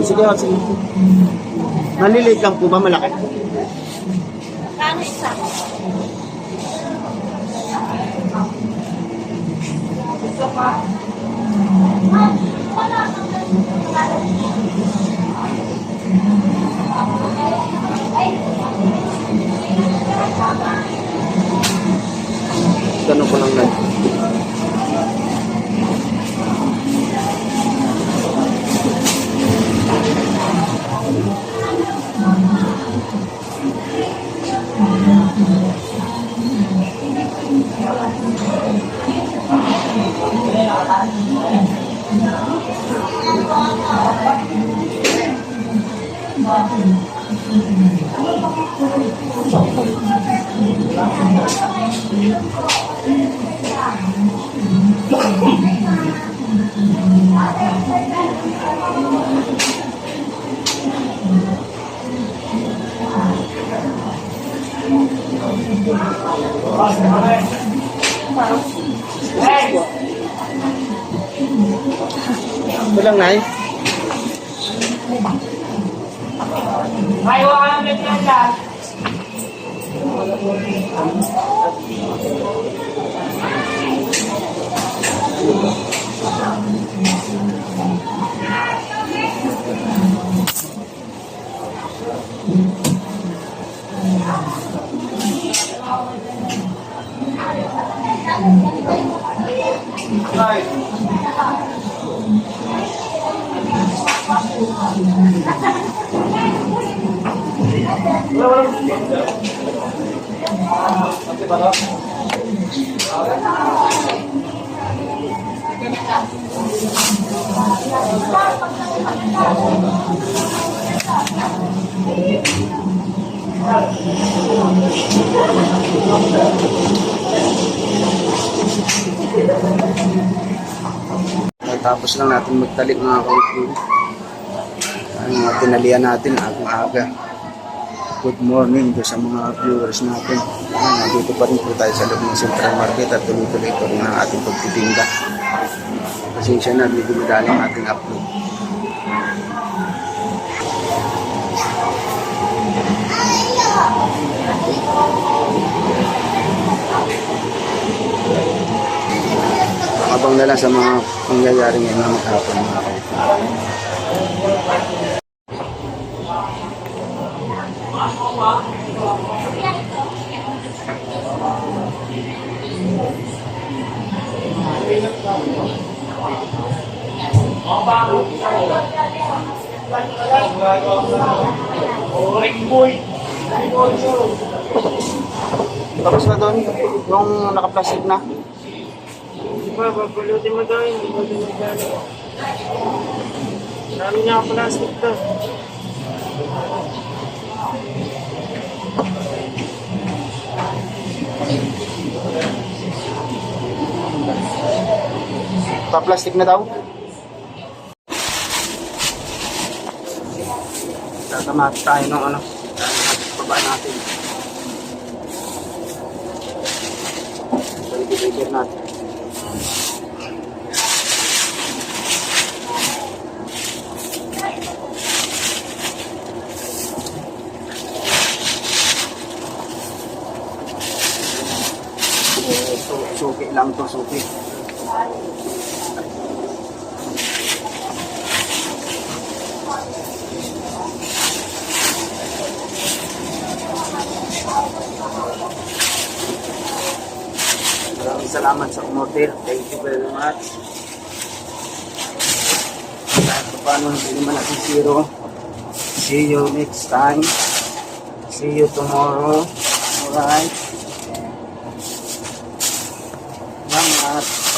Sige, sige. Maliliit lang po ba? Malaki? Kano isa? Gusto pa? Tanong ko lang lang. Bilang Nay? Ay, wala na lang. Tapos lang natin magtalik mga kaibigan. Ang mga tinalian natin aga-aga. Good morning po sa mga viewers natin. Nandito pa rin po tayo sa loob ng Central Market at tuloy-tuloy po rin ang ating pagtitinda. Pasensya na, medyo madali ang ating upload. Abang na lang sa mga pangyayari ngayon na maghapon mga kaibigan. Tapos na doon, yung naka-plastic na. Babulutin mo doon. Marami niya ako plastic to. Pa-plastic na daw. Tatamati tayo ng ano. Baba natin. Balik-balik natin. Suki lang to, suki. Maraming salamat sa umorder. Thank you very much. Kahit paano hindi naman natin zero. See you next time. See you tomorrow. Alright. Salamat.